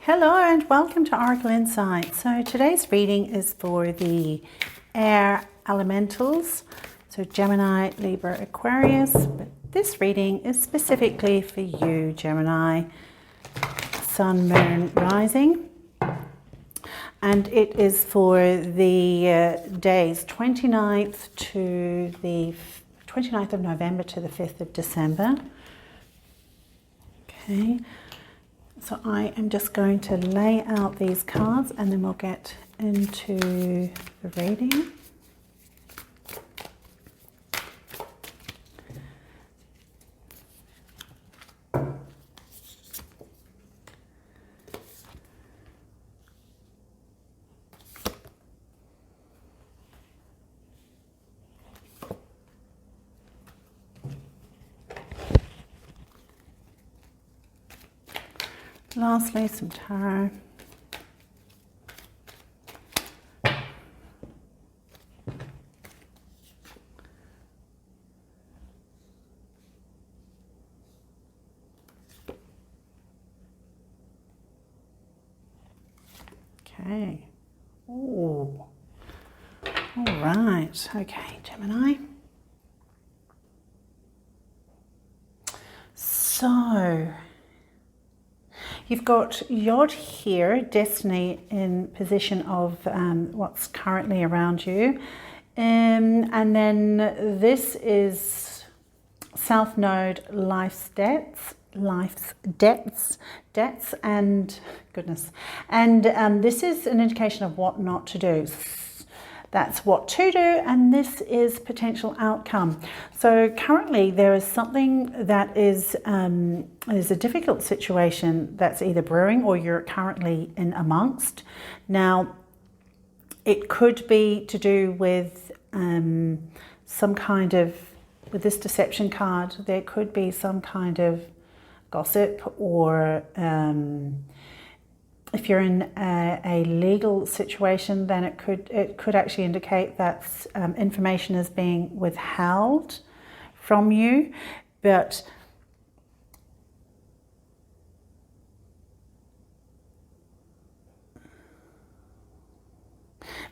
Hello and welcome to Oracle Insight. So today's reading is for the air elementals, so Gemini, Libra, Aquarius, but this reading is specifically for you, Gemini, Sun, Moon, Rising, and it is for the days 29th to the 29th of November to the 5th of December. Okay. So I am just going to lay out these cards and then we'll get into the reading. Lastly, some tarot. Okay. Oh. All right. Okay, Gemini. So you've got Yod here, destiny in position of what's currently around you. And then this is South Node, life's debts, and goodness. And this is an indication of what not to do. That's what to do, and this is potential outcome. So currently there is something that is a difficult situation that's either brewing or you're currently in amongst. Now, it could be to do with some kind of, with this deception card, there could be some kind of gossip or if you're in a legal situation, then it could actually indicate that information is being withheld from you. But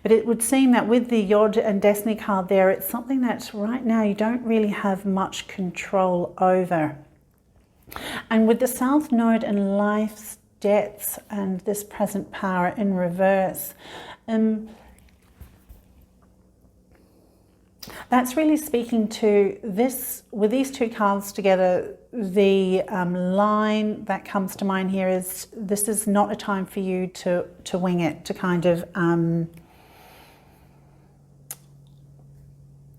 it would seem that with the Yod and Destiny card there, it's something that right now you don't really have much control over. And with the South Node and life's debts and this present power in reverse, that's really speaking to this. With these two cards together, the line that comes to mind here is this is not a time for you to wing it, to kind of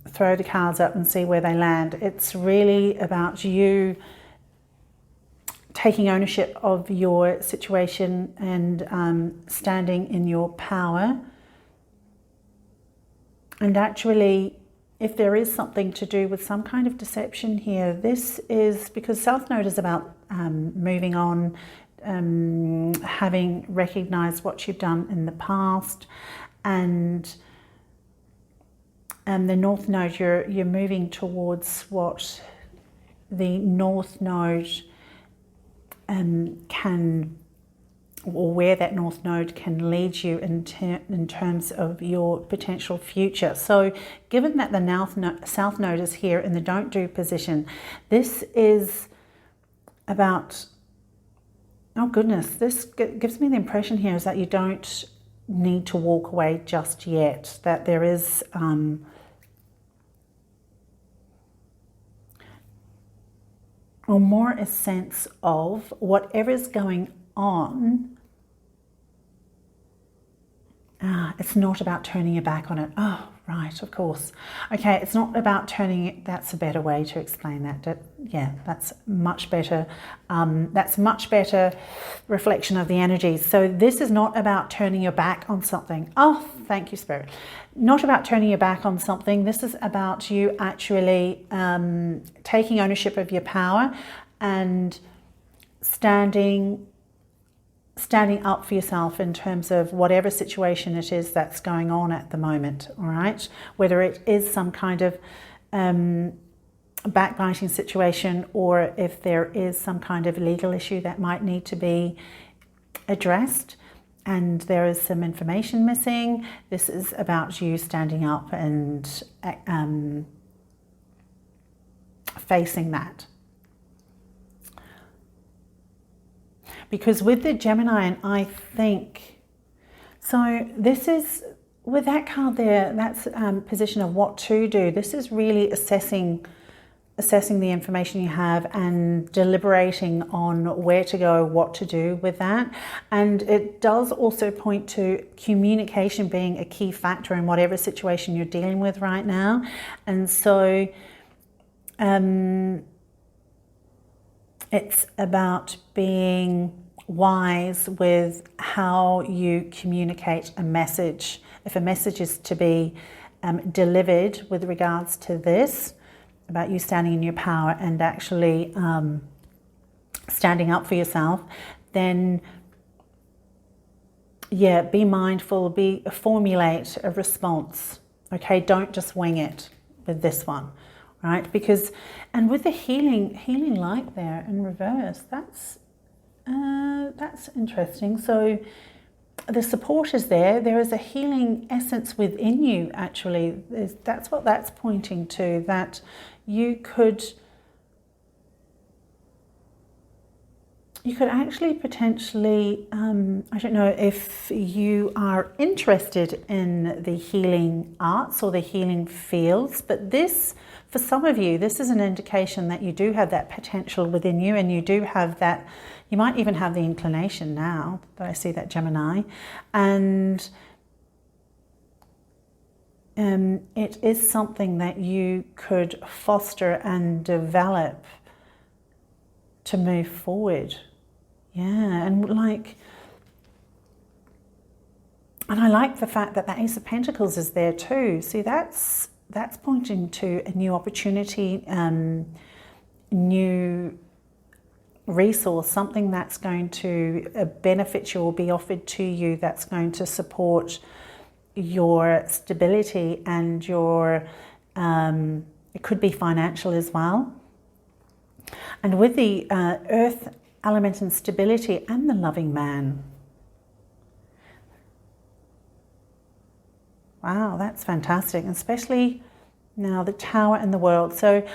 throw the cards up and see where they land. It's really about you taking ownership of your situation and standing in your power. And actually, if there is something to do with some kind of deception here, this is because South Node is about moving on, having recognized what you've done in the past, and the North Node, you're moving towards what the North Node can, or where that North Node can lead you in terms of your potential future. So given that the South Node is here in the don't do position, this is about, oh goodness, this gives me the impression here is that you don't need to walk away just yet, that there is or more a sense of whatever's going on. It's not about turning your back on it. Oh, right, of course. Okay, it's not about turning it. That's a better way to explain that. Yeah, that's much better. That's much better reflection of the energies. So this is not about turning your back on something. Oh, thank you, Spirit. Not about turning your back on something. This is about you actually taking ownership of your power and standing up for yourself in terms of whatever situation it is that's going on at the moment, all right? Whether it is some kind of backbiting situation, or if there is some kind of legal issue that might need to be addressed, and there is some information missing. This is about you standing up and facing that. Because with the Gemini, and I think, so this is, with that card there, that's position of what to do. This is really assessing the information you have and deliberating on where to go, what to do with that. And it does also point to communication being a key factor in whatever situation you're dealing with right now. And so it's about being wise with how you communicate a message. If a message is to be delivered with regards to this, about you standing in your power and actually standing up for yourself, then yeah, be mindful, formulate a response. Okay, don't just wing it with this one, right? Because, and with the healing light there in reverse, that's interesting. So the support is there. There is a healing essence within you, actually. That's what that's pointing to, that you could actually potentially, I don't know if you are interested in the healing arts or the healing fields, but this, for some of you, this is an indication that you do have that potential within you, and you do have that, you might even have the inclination now that I see that Gemini, and it is something that you could foster and develop to move forward. Yeah, and I like the fact that the Ace of Pentacles is there too. See, that's pointing to a new opportunity, new resource, something that's going to benefit you or be offered to you, that's going to support your stability and your, it could be financial as well. And with the earth element and stability and the loving man. Wow, that's fantastic. And especially now the Tower and the World. So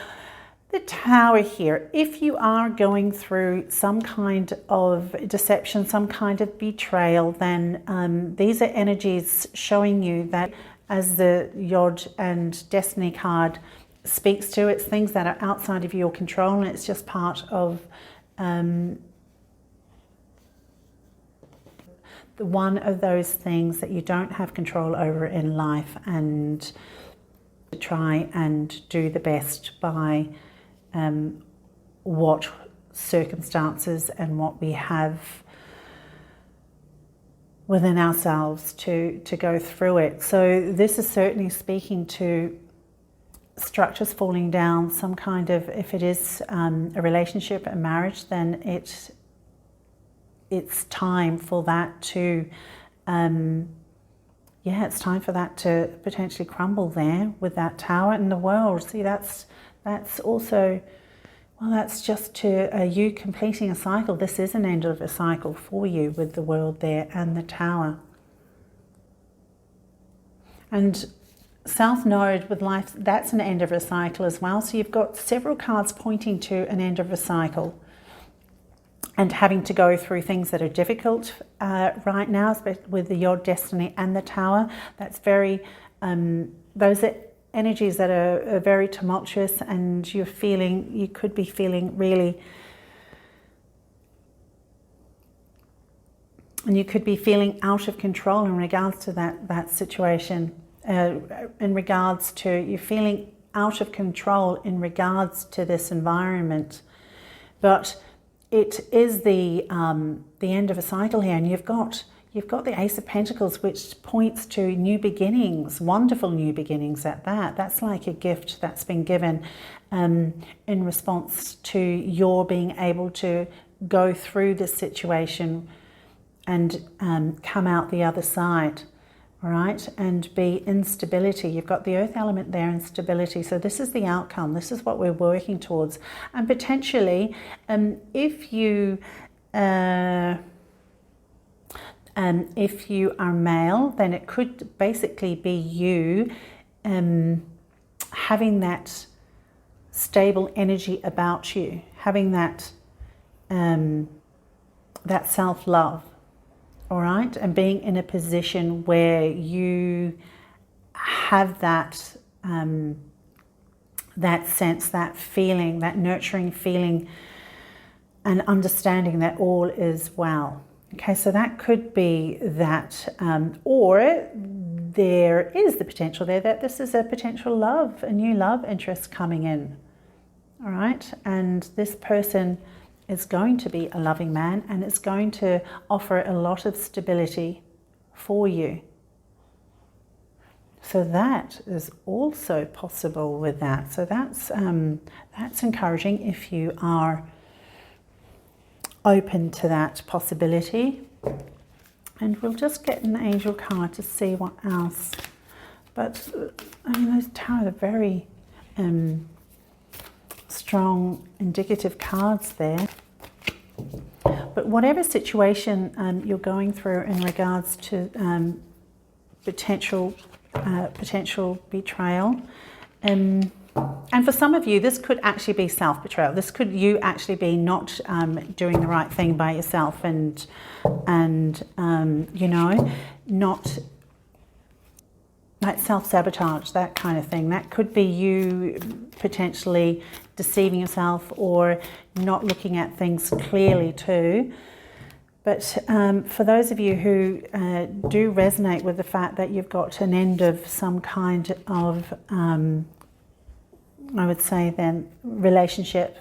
the Tower here, if you are going through some kind of deception, some kind of betrayal, then these are energies showing you that, as the Yod and Destiny card speaks to, it's things that are outside of your control, and it's just part of one of those things that you don't have control over in life, and try and do the best by what circumstances and what we have within ourselves to go through it. So this is certainly speaking to structures falling down, some kind of, if it is a relationship, a marriage, then it's time for that to, it's time for that to potentially crumble there with that Tower and the World. See, that's also, well, that's just to you completing a cycle. This is an end of a cycle for you with the World there and the Tower. And South Node with life, that's an end of a cycle as well. So you've got several cards pointing to an end of a cycle and having to go through things that are difficult right now, especially with the Yod Destiny and the Tower. That's very, those are energies that are very tumultuous, and you could be feeling really, and you could be feeling out of control in regards to that situation. In regards to, you're feeling out of control in regards to this environment, but it is the end of a cycle here, and you've got the Ace of Pentacles, which points to new beginnings, wonderful new beginnings at that. That's like a gift that's been given in response to your being able to go through this situation and come out the other side. All right, and be in stability. You've got the earth element there in stability. So this is the outcome. This is what we're working towards. And potentially, if you If you are male, then it could basically be you having that stable energy about you, having that that self-love, all right, and being in a position where you have that that sense, that feeling, that nurturing feeling, and understanding that all is well. Okay, so that could be that, or there is the potential there that this is a potential love, a new love interest coming in. All right, and this person is going to be a loving man, and it's going to offer a lot of stability for you. So that is also possible with that. So that's encouraging if you are open to that possibility. And we'll just get an angel card to see what else. But I mean, those tarot are very strong indicative cards there. But whatever situation you're going through in regards to potential betrayal, and for some of you this could actually be self-betrayal. This could you actually be not doing the right thing by yourself, and you know, not like self-sabotage, that kind of thing. That could be you potentially deceiving yourself or not looking at things clearly too. But for those of you who do resonate with the fact that you've got an end of some kind of, I would say then, relationship,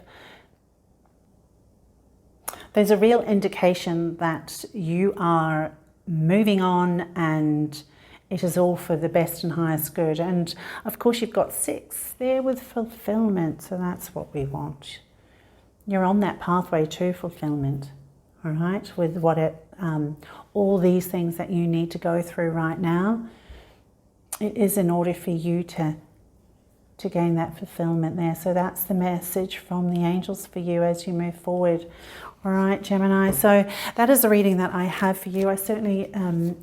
there's a real indication that you are moving on and it is all for the best and highest good. And of course you've got 6 there with fulfillment, so that's what we want. You're on that pathway to fulfillment, all right, with what all these things that you need to go through right now. It is in order for you to gain that fulfillment there. So that's the message from the angels for you as you move forward. All right, Gemini, so that is the reading that I have for you. I certainly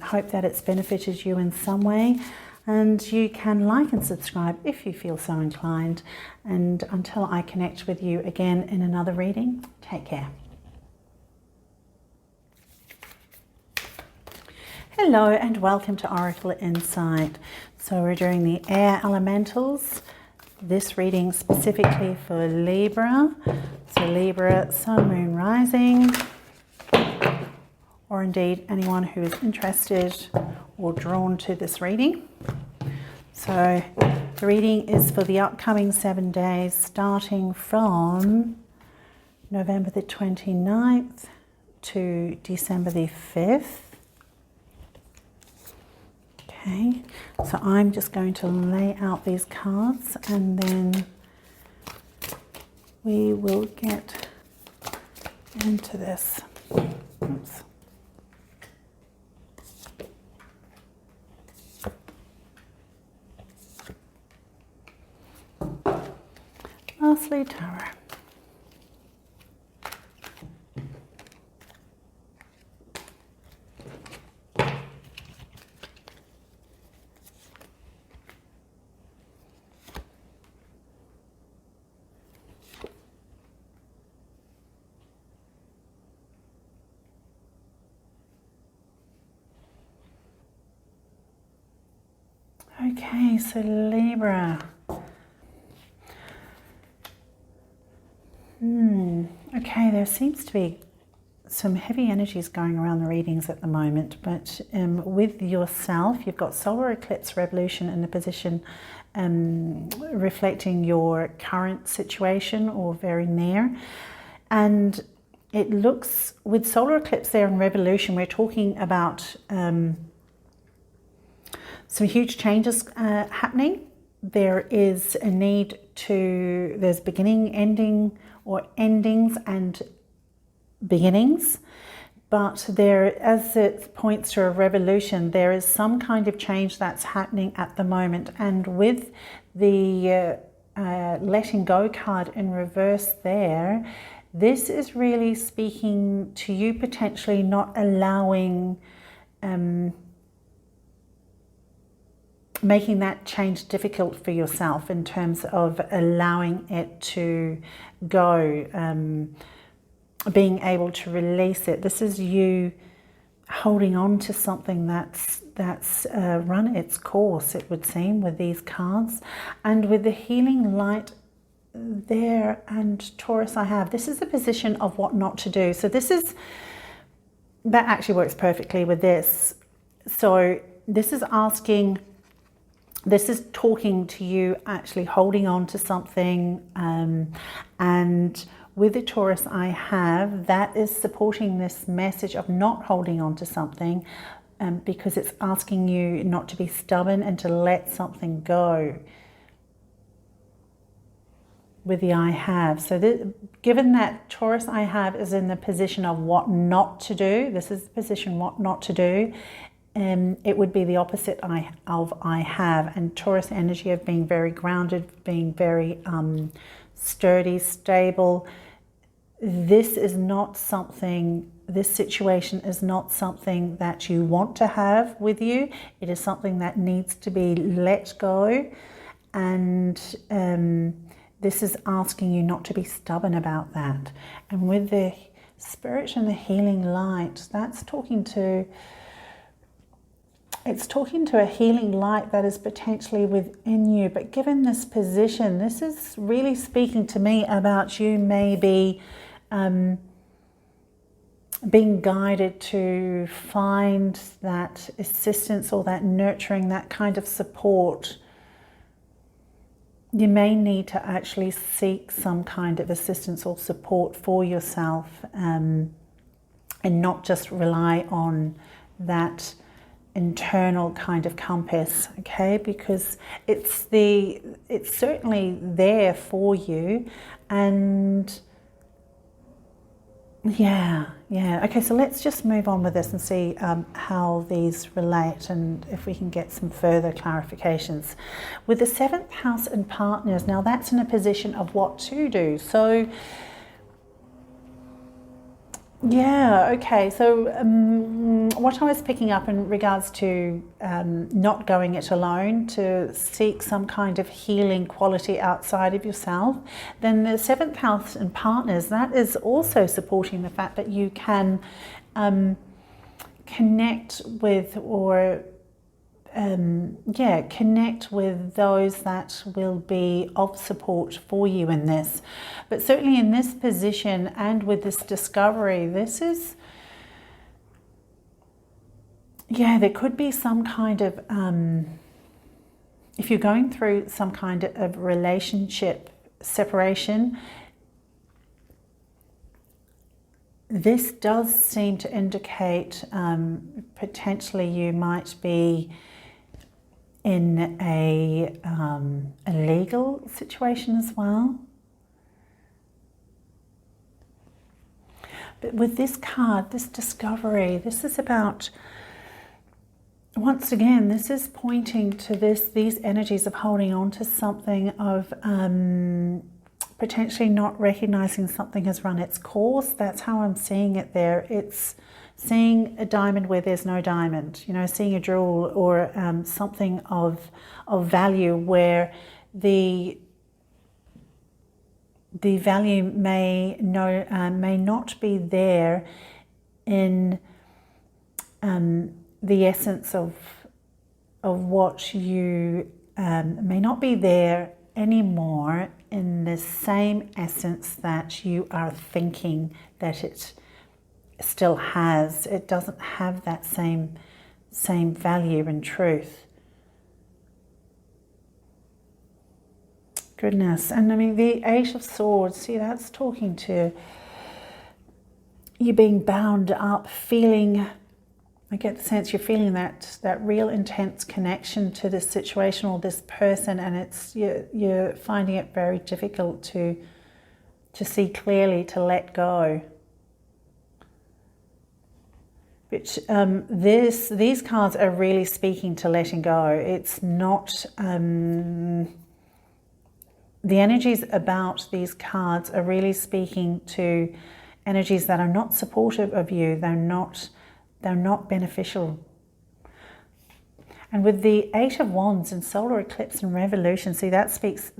hope that it's benefited you in some way, and you can like and subscribe if you feel so inclined. And until I connect with you again in another reading, take care. Hello and welcome to Oracle Insight. So we're doing the air elementals. This reading specifically for Libra. So Libra, Sun, Moon, Rising, or indeed anyone who is interested or drawn to this reading. So the reading is for the upcoming 7 days, starting from November the 29th to December the 5th. Okay, so I'm just going to lay out these cards and then we will get into this. Oops. Lastly, tarot. Okay, so Libra. Okay, there seems to be some heavy energies going around the readings at the moment, but with yourself, you've got solar eclipse revolution in a position reflecting your current situation or very near. And it looks, with solar eclipse there and revolution, we're talking about some huge changes happening. There is a need to, there's beginning, ending, or endings and beginnings. But there, as it points to a revolution, there is some kind of change that's happening at the moment. And with the letting go card in reverse there, this is really speaking to you potentially not allowing making that change difficult for yourself in terms of allowing it to go, being able to release it. This is you holding on to something that's run its course, it would seem, with these cards. And with the healing light there and Taurus I have, this is a position of what not to do. So that actually works perfectly with this. So this is talking to you actually holding on to something, and with the Taurus I have, that is supporting this message of not holding on to something, because it's asking you not to be stubborn and to let something go with the I have. So given that Taurus I have is in the position of what not to do, this is the position what not to do, it would be the opposite of I have. And Taurus energy of being very grounded, being very sturdy, stable. This situation is not something that you want to have with you. It is something that needs to be let go. And this is asking you not to be stubborn about that. And with the Spirit and the healing light, it's talking to a healing light that is potentially within you. But given this position, this is really speaking to me about you maybe being guided to find that assistance or that nurturing, that kind of support. You may need to actually seek some kind of assistance or support for yourself, and not just rely on that internal kind of compass, okay? Because it's certainly there for you. And yeah. Okay, so let's just move on with this and see how these relate, and if we can get some further clarifications. With the 7th house and partners, now that's in a position of what to do. So yeah, okay, so what I was picking up in regards to not going it alone, to seek some kind of healing quality outside of yourself, then the 7th house and partners, that is also supporting the fact that you can connect with connect with those that will be of support for you in this. But certainly in this position and with this discovery, this is, there could be some kind of, if you're going through some kind of relationship separation, this does seem to indicate potentially you might be in a legal situation as well. But with this card, this discovery, this is about, once again, this is pointing to these energies of holding on to something, of potentially not recognizing something has run its course. That's how I'm seeing it there. It's seeing a diamond where there's no diamond, seeing a jewel or something of value where the value may not be there in the essence of what you may not be there anymore in the same essence that you are thinking that it still has. It doesn't have that same value and truth. Goodness. And I mean, the 8 of Swords, see, that's talking to you being bound up, feeling, I get the sense you're feeling that real intense connection to this situation or this person, and you're finding it very difficult to see clearly, to let go. Which these cards are really speaking to letting go. It's not the energies about these cards are really speaking to energies that are not supportive of you. They're not beneficial And with the Eight of Wands and solar eclipse and revolution, see, that speaks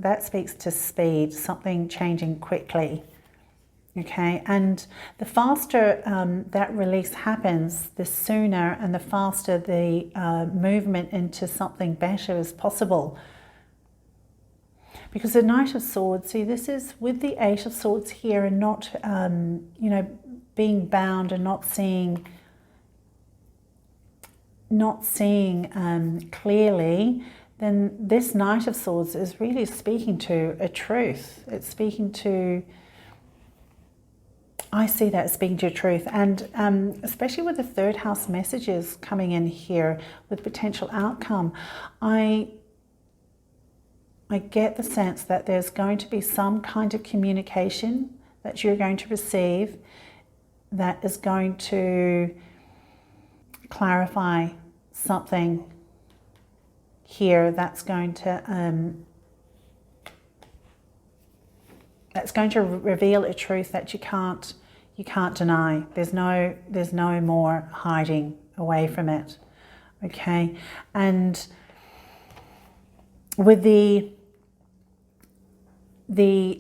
to speed, something changing quickly. Okay, and the faster that release happens, the sooner and the faster the movement into something better is possible. Because the Knight of Swords, see, this is with the Eight of Swords here, and not, you know, being bound and not seeing clearly, then this Knight of Swords is really speaking to a truth. It's speaking to, I see that speaking to truth, and especially with the third house messages coming in here with potential outcome, I get the sense that there's going to be some kind of communication that you're going to receive that is going to clarify something here, that's going to reveal a truth that you can't deny. There's no more hiding away from it. Okay, and with the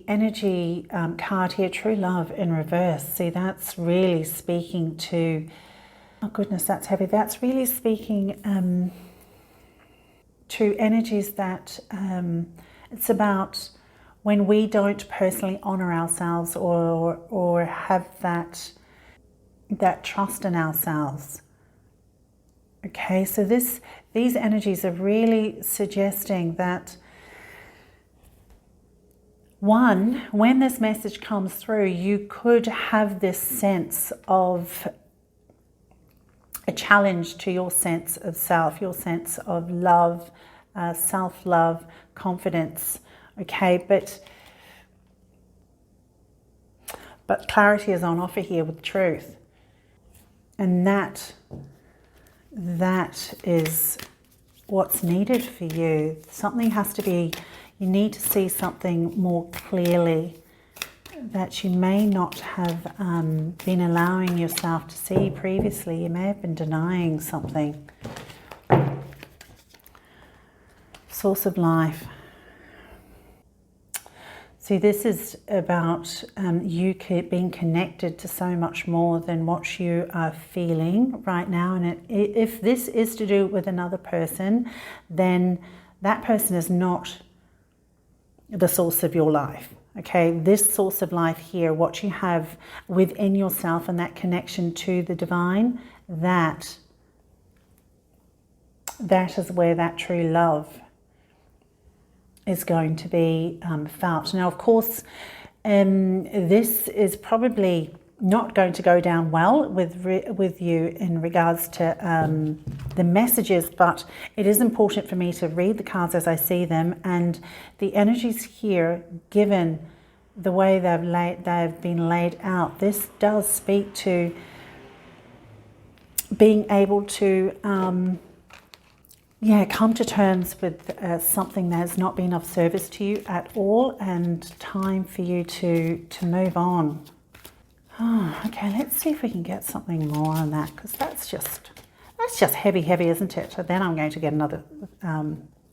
energy card here, true love in reverse, see, that's really speaking to, oh goodness, that's heavy. That's really speaking to energies that it's about when we don't personally honor ourselves or have that trust in ourselves. Okay, so these energies are really suggesting that, one, when this message comes through, you could have this sense of a challenge to your sense of self, your sense of love, self-love, confidence. Okay, but clarity is on offer here with truth, and that is what's needed for you. Something has to be, you need to see something more clearly that you may not have been allowing yourself to see previously. You may have been denying something. Source of life. See, this is about you being connected to so much more than what you are feeling right now. And if this is to do with another person, then that person is not the source of your life. Okay, this source of life here, what you have within yourself and that connection to the divine, that is where that true love is going to be felt. Now, of course, this is probably not going to go down well with you in regards to the messages, but it is important for me to read the cards as I see them, and the energies here, given the way they've been laid out, this does speak to being able to come to terms with something that has not been of service to you at all, and time for you to move on. Oh, okay, let's see if we can get something more on that, because that's just heavy, isn't it? So then I'm going to get another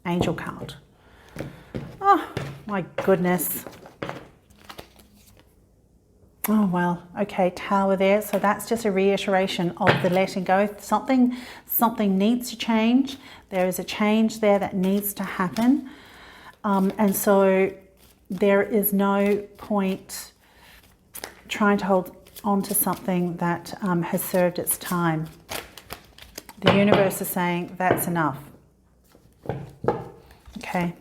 angel card. Oh, my goodness. Oh, well, okay, Tower there. So that's just a reiteration of the letting go. Something needs to change. There is a change there that needs to happen. And so there is no point trying to hold on to something that has served its time. The universe is saying that's enough. Okay.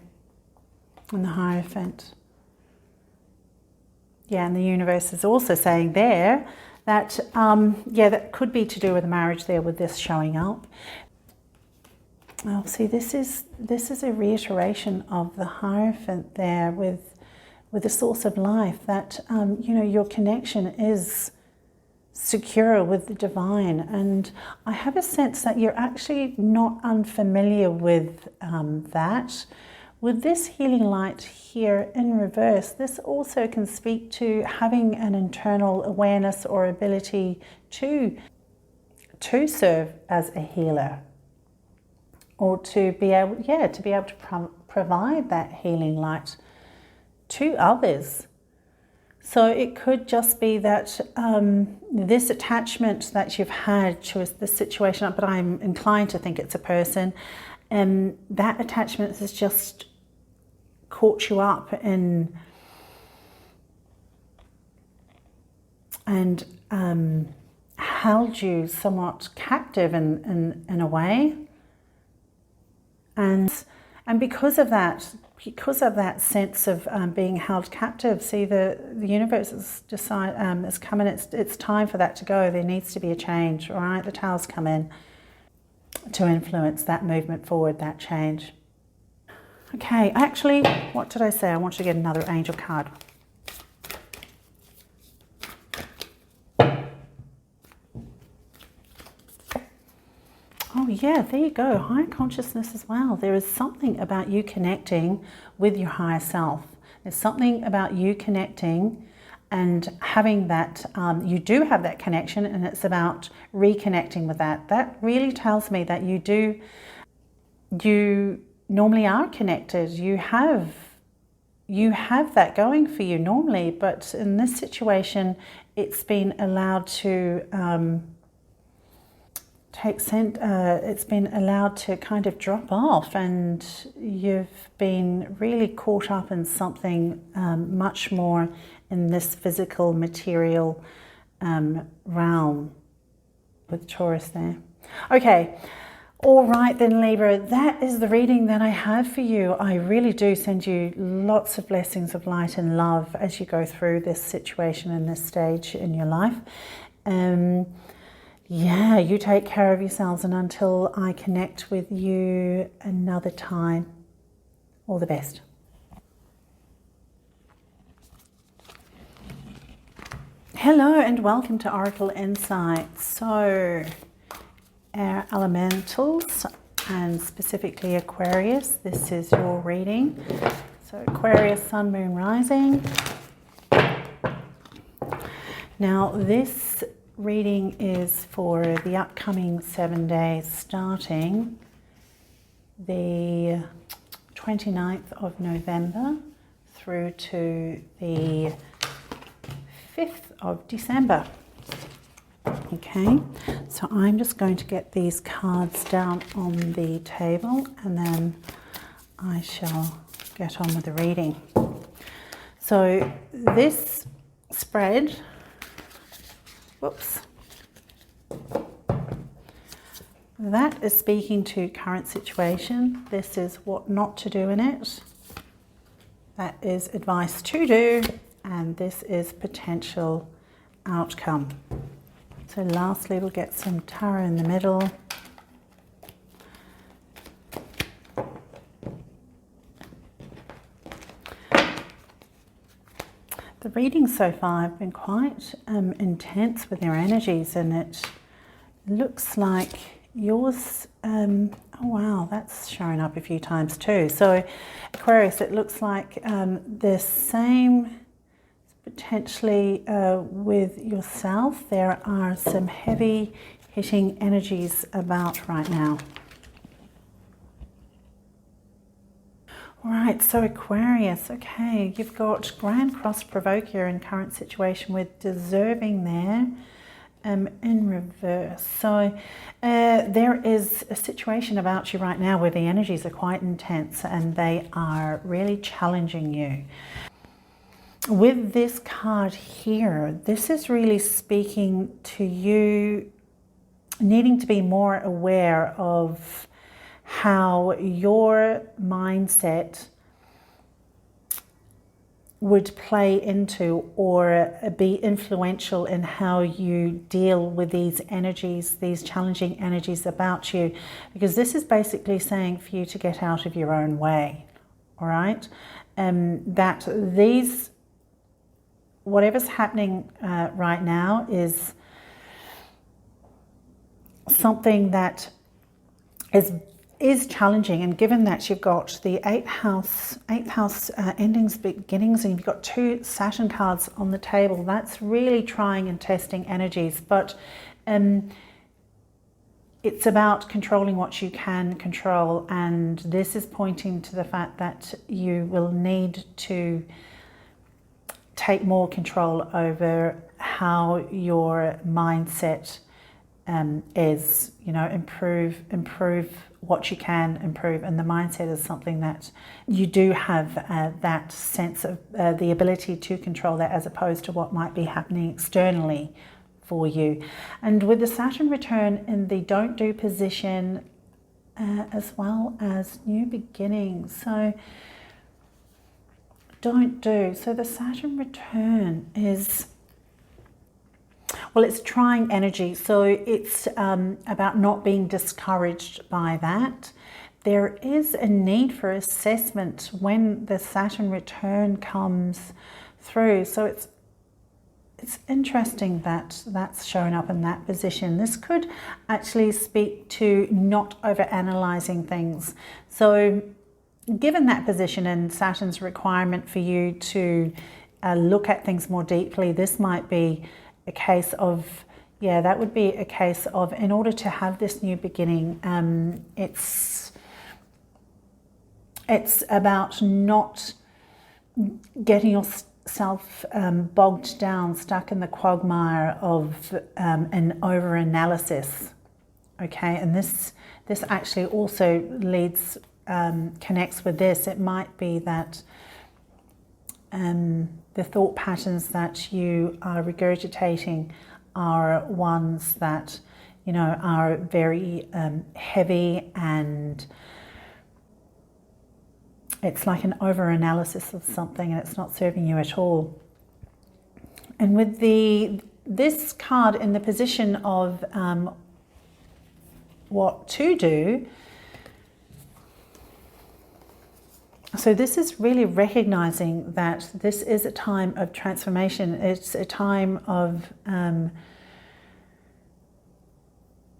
And the Hierophant. Yeah, and the universe is also saying there that, that could be to do with the marriage there with this showing up. Well, see, this is a reiteration of the Hierophant there with the source of life, that, your connection is secure with the divine. And I have a sense that you're actually not unfamiliar with that. With this healing light here in reverse, this also can speak to having an internal awareness or ability to serve as a healer, or to be able, to provide that healing light to others. So it could just be that this attachment that you've had to this situation, but I'm inclined to think it's a person, and that attachment has just caught you up and held you somewhat captive in a way. And because of that sense of being held captive, see, the universe is coming. It's time for that to go. There needs to be a change. All right, the towers come in to influence that movement forward, that change. Okay, actually, what did I say? I want you to get another angel card. Oh yeah, there you go. Higher consciousness as well. There is something about you connecting with your higher self. There's something about you connecting and having that, you do have that connection, and it's about reconnecting with that. That really tells me that you normally are connected. You have that going for you normally, but in this situation, it's been allowed to it's been allowed to kind of drop off, and you've been really caught up in something much more in this physical, material realm with Taurus there. Okay, all right then, Libra, that is the reading that I have for you. I really do send you lots of blessings of light and love as you go through this situation and this stage in your life. Yeah, you take care of yourselves, and until I connect with you another time, all the best. Hello and welcome to Oracle Insights. So, our elementals, and specifically Aquarius, this is your reading. So Aquarius, Sun, Moon, Rising. Now this reading is for the upcoming 7 days, starting the 29th of November through to the 5th of December. Okay, so I'm just going to get these cards down on the table, and then I shall get on with the reading. So this spread, whoops, that is speaking to current situation. This is what not to do in it. That is advice to do, and this is potential outcome. So lastly, we'll get some tarot in the middle. The readings so far have been quite intense with your energies, and it looks like yours, oh wow, that's showing up a few times too. So Aquarius, it looks like the same potentially with yourself. There are some heavy hitting energies about right now. All right, so Aquarius, okay, you've got Grand Cross Provoker in current situation with deserving there in reverse. So there is a situation about you right now where the energies are quite intense and they are really challenging you. With this card here, this is really speaking to you needing to be more aware of how your mindset would play into or be influential in how you deal with these energies, these challenging energies about you, because this is basically saying for you to get out of your own way, all right? That these, whatever's happening right now is something that is challenging, and given that you've got the eighth house endings, beginnings, and you've got 2 Saturn cards on the table, that's really trying and testing energies. But it's about controlling what you can control, and this is pointing to the fact that you will need to take more control over how your mindset is, you know, improve what you can improve. And the mindset is something that you do have that sense of the ability to control that, as opposed to what might be happening externally for you. And with the Saturn return in the don't do position, as well as new beginnings. So don't do. So the Saturn return is, well, it's trying energy. So it's about not being discouraged by that. There is a need for assessment when the Saturn return comes through. So it's interesting that that's shown up in that position. This could actually speak to not over-analyzing things. So given that position and Saturn's requirement for you to look at things more deeply, this might be a case of, yeah, that would be a case of, in order to have this new beginning, it's about not getting yourself bogged down, stuck in the quagmire of an over-analysis. Okay, and this actually also leads, connects with this. It might be that the thought patterns that you are regurgitating are ones that, you know, are very heavy, and it's like an over-analysis of something, and it's not serving you at all. And with this card in the position of what to do, so this is really recognizing that this is a time of transformation. It's a time of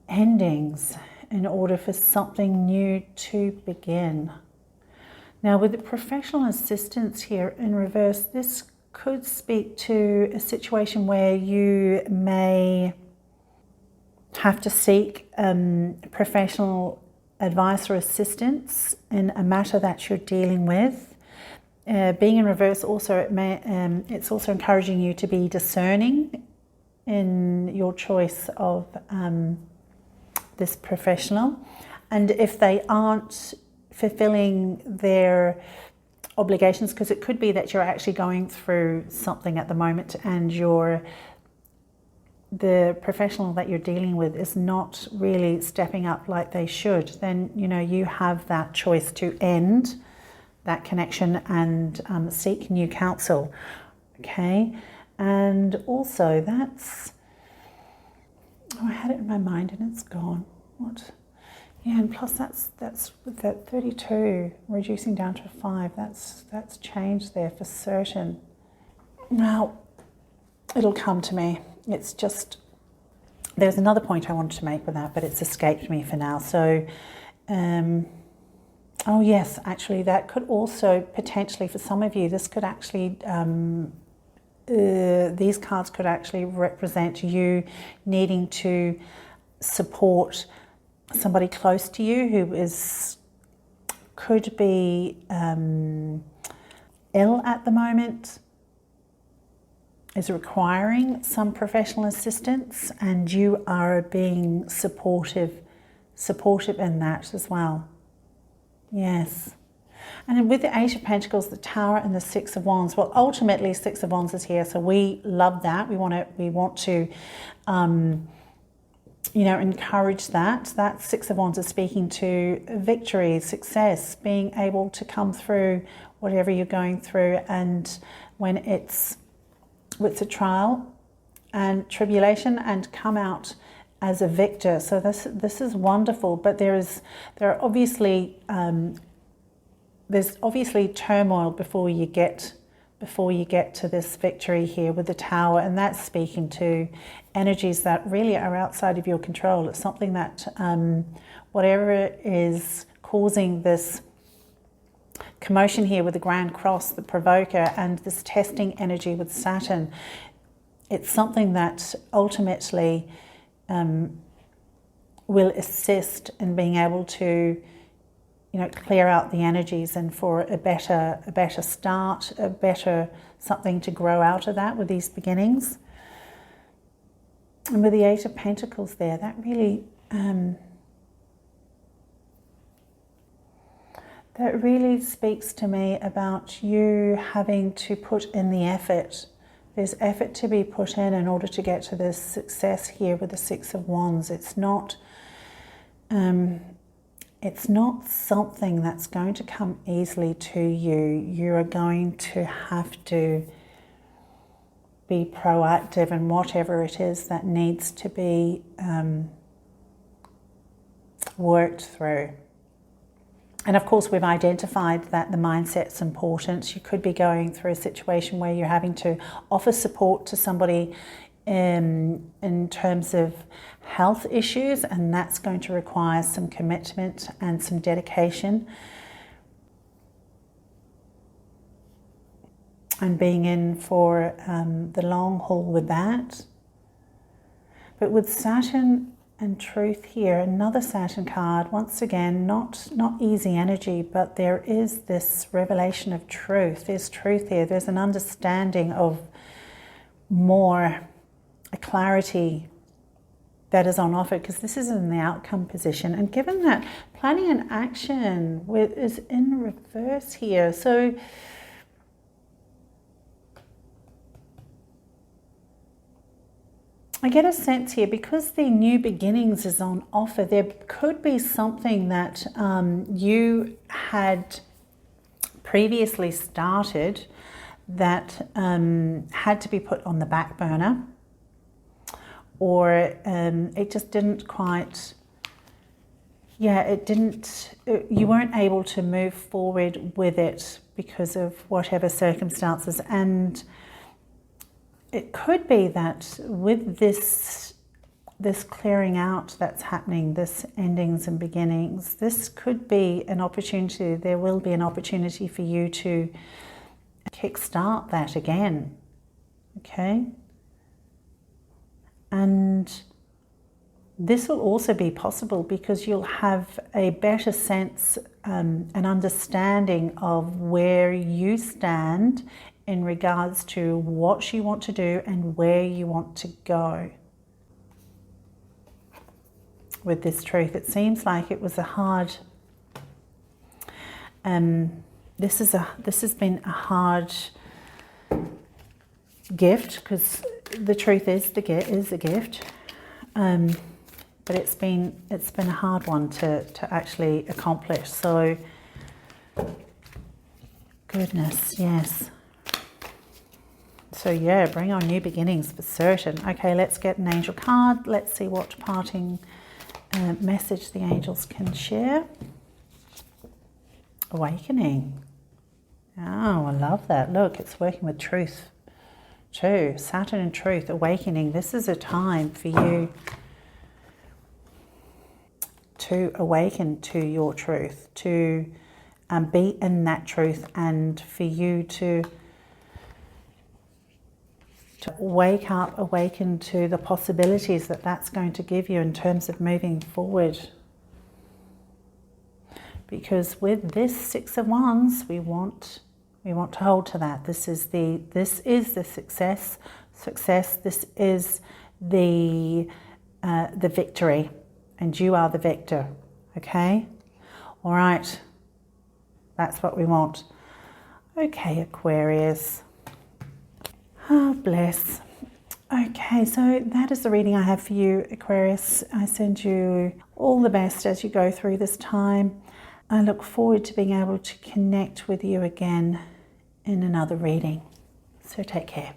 endings in order for something new to begin. Now, with the professional assistance here in reverse, this could speak to a situation where you may have to seek professional advice or assistance in a matter that you're dealing with. Being in reverse also, it's also encouraging you to be discerning in your choice of this professional. And if they aren't fulfilling their obligations, because it could be that you're actually going through something at the moment and the professional that you're dealing with is not really stepping up like they should, then, you know, you have that choice to end that connection and seek new counsel. Okay, and also that's, oh, I had it in my mind and it's gone. What? Yeah, and plus that's with that 32 reducing down to 5. That's changed there for certain. Now it'll come to me. It's just, there's another point I wanted to make with that, but it's escaped me for now. So, oh yes, actually that could also potentially, for some of you, this could actually, these cards could actually represent you needing to support somebody close to you who could be ill at the moment, is requiring some professional assistance, and you are being supportive in that as well. Yes. And with the 8 of Pentacles, the Tower and the 6 of Wands, well, ultimately 6 of Wands is here, so we love that. We want to you know, encourage that. That 6 of Wands is speaking to victory, success, being able to come through whatever you're going through, and when it's a trial and tribulation, and come out as a victor. So this is wonderful. But there's obviously turmoil before you get to this victory here with the Tower, and that's speaking to energies that really are outside of your control. It's something that whatever is causing this commotion here with the Grand Cross, the Provoker, and this testing energy with Saturn, it's something that ultimately will assist in being able to, clear out the energies and for a better start, a better something to grow out of that with these beginnings. And with the Eight of Pentacles there, that really speaks to me about you having to put in the effort. There's effort to be put in order to get to this success here with the Six of Wands. It's not something that's going to come easily to you. You are going to have to be proactive in whatever it is that needs to be worked through. And of course, we've identified that the mindset's important. You could be going through a situation where you're having to offer support to somebody in terms of health issues, and that's going to require some commitment and some dedication. And being in for the long haul with that. But with Saturn and Truth here, another Saturn card, once again, not easy energy, but there is this revelation of truth. There's truth here. There's an understanding of more, a clarity that is on offer, because this is in the outcome position. And given that planning and action is in reverse here, so I get a sense here, because the new beginnings is on offer, there could be something that you had previously started that had to be put on the back burner, or it just didn't quite, you weren't able to move forward with it because of whatever circumstances. And it could be that with this clearing out that's happening, this endings and beginnings, this could be an opportunity. There will be an opportunity for you to kickstart that again, okay? And this will also be possible because you'll have a better sense, an understanding of where you stand in regards to what you want to do and where you want to go. With this Truth, it seems like it was a hard, this has been a hard gift, because the Truth is a gift, but it's been a hard one to actually accomplish. So, goodness, yes. So yeah, bring on new beginnings for certain. Okay, let's get an angel card. Let's see what parting message the angels can share. Awakening. Oh, I love that. Look, it's working with Truth too. Saturn and Truth, awakening. This is a time for you to awaken to your truth, to be in that truth, and for you to wake up, awaken to the possibilities that that's going to give you in terms of moving forward. Because with this Six of Wands, we want to hold to that. This is the success. This is the victory, and you are the victor. Okay, all right. That's what we want. Okay, Aquarius. Oh, bless. Okay, so that is the reading I have for you, Aquarius. I send you all the best as you go through this time. I look forward to being able to connect with you again in another reading. So take care.